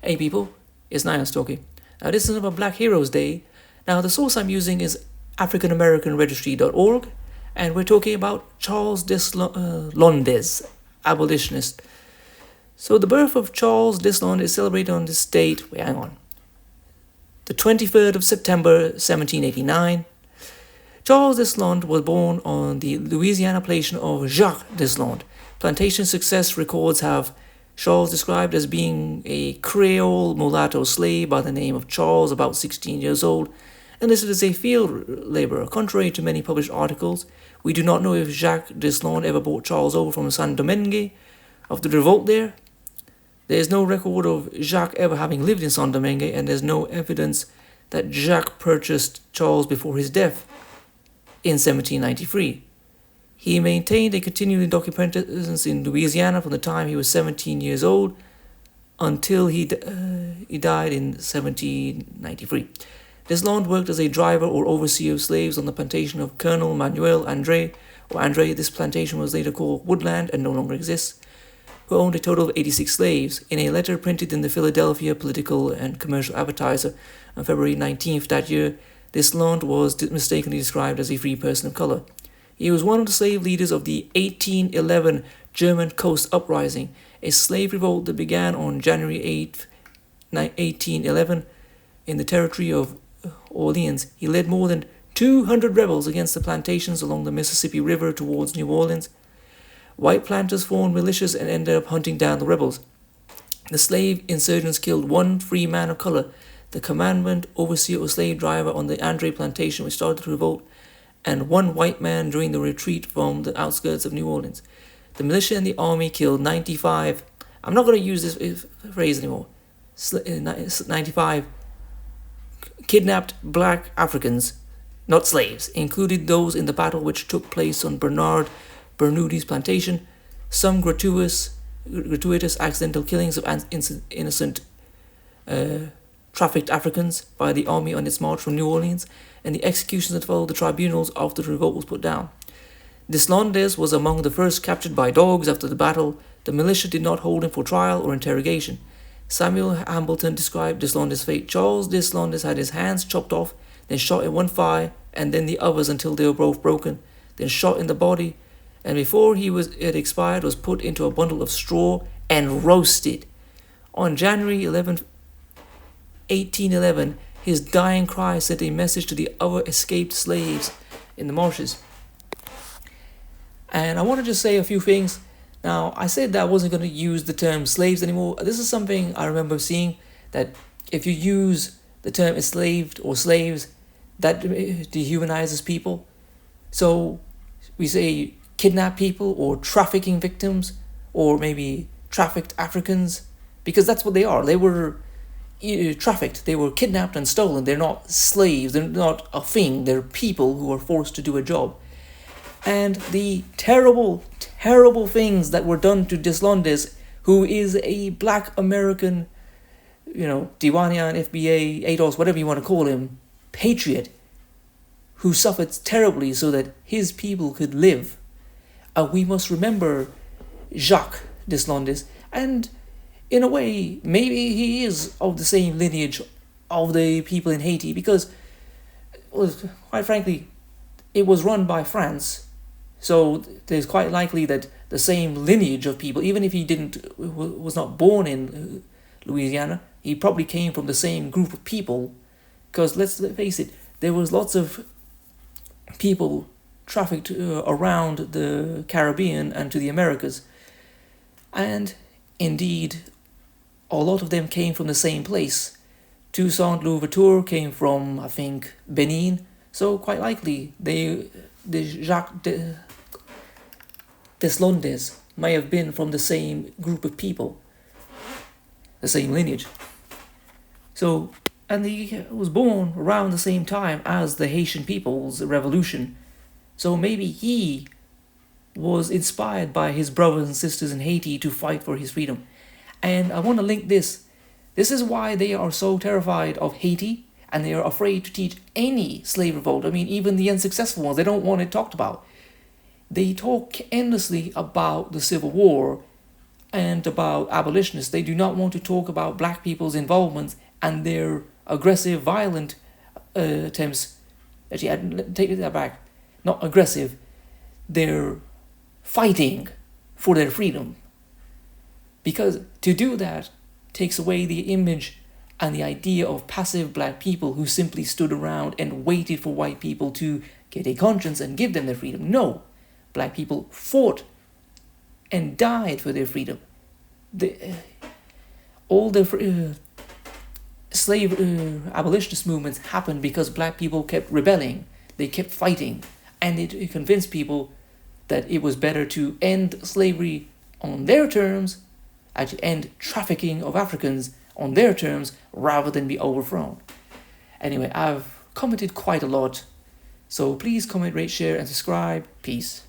Hey people, it's Niles talking. Now this is about Black Heroes Day. Now the source I'm using is AfricanAmericanRegistry.org, and we're talking about Charles Deslondes, abolitionist. So the birth of Charles Deslondes is celebrated on this date, the 23rd of September 1789. Charles Deslondes was born on the Louisiana plantation of Jacques Deslondes. Plantation success records have Charles described as being a Creole mulatto slave by the name of Charles, about 16 years old, and listed as a field laborer. Contrary to many published articles, we do not know if Jacques Deslondes ever brought Charles over from Saint Domingue of the revolt there. There is no record of Jacques ever having lived in Saint Domingue, and there's no evidence that Jacques purchased Charles before his death in 1793. He maintained a continuing documented presence in Louisiana from the time he was 17 years old until he died in 1793. Deslondes worked as a driver or overseer of slaves on the plantation of Colonel Manuel Andre. This plantation was later called Woodland and no longer exists, who owned a total of 86 slaves. In a letter printed in the Philadelphia Political and Commercial Advertiser on February 19th that year, Deslondes was mistakenly described as a free person of color. He was one of the slave leaders of the 1811 German Coast Uprising, a slave revolt that began on January 8, 1811 in the territory of Orleans. He led more than 200 rebels against the plantations along the Mississippi River towards New Orleans. White planters formed militias and ended up hunting down the rebels. The slave insurgents killed one free man of color, the commandant overseer or slave driver on the Andre plantation which started the revolt, and one white man during the retreat from the outskirts of New Orleans. The militia and the army killed 95, I'm not going to use this phrase anymore, 95 kidnapped black Africans, not slaves, including those in the battle which took place on Bernard Bernoudy's plantation, some gratuitous accidental killings of innocent trafficked Africans by the army on its march from New Orleans, and the executions that followed the tribunals after the revolt was put down. Deslondes was among the first captured by dogs after the battle. The militia did not hold him for trial or interrogation. Samuel Hambleton described Deslondes' fate. Charles Deslondes had his hands chopped off, then shot in one thigh, and then the others until they were both broken, then shot in the body, and before he had expired was put into a bundle of straw and roasted. On January 11th, 1811, his dying cry sent a message to the other escaped slaves in the marshes. And I want to just say a few things. Now, I said that I wasn't going to use the term slaves anymore. This is something I remember seeing, that if you use the term enslaved or slaves, that dehumanizes people. So we say kidnap people or trafficking victims or maybe trafficked Africans, because that's what they are. They were trafficked, they were kidnapped and stolen. They're not slaves, they're not a thing, they're people who are forced to do a job. And the terrible, terrible things that were done to Deslondes, who is a black American, Diwanian, FBA, ADOS, whatever you want to call him, patriot, who suffered terribly so that his people could live. We must remember Jacques Deslondes, and in a way, maybe he is of the same lineage of the people in Haiti, because, quite frankly, it was run by France, so there's quite likely that the same lineage of people, even if he was not born in Louisiana, he probably came from the same group of people, because let's face it, there was lots of people trafficked around the Caribbean and to the Americas, and indeed, a lot of them came from the same place. Toussaint Louverture came from, I think, Benin. So quite likely, the Jacques Deslondes may have been from the same group of people, the same lineage. So, and he was born around the same time as the Haitian people's revolution. So maybe he was inspired by his brothers and sisters in Haiti to fight for his freedom. And I want to link this. This is why they are so terrified of Haiti, and they are afraid to teach any slave revolt. I mean, even the unsuccessful ones, they don't want it talked about. They talk endlessly about the Civil War and about abolitionists, they do not want to talk about black people's involvement and their aggressive, violent attempts. Actually, I take that back. Not aggressive. They're fighting for their freedom. Because to do that takes away the image and the idea of passive black people who simply stood around and waited for white people to get a conscience and give them their freedom. No, black people fought and died for their freedom. All the slave abolitionist movements happened because black people kept rebelling. They kept fighting, and it convinced people that it was better to end slavery on their terms, actually end trafficking of Africans on their terms, rather than be overthrown. Anyway, I've commented quite a lot, so please comment, rate, share, and subscribe. Peace.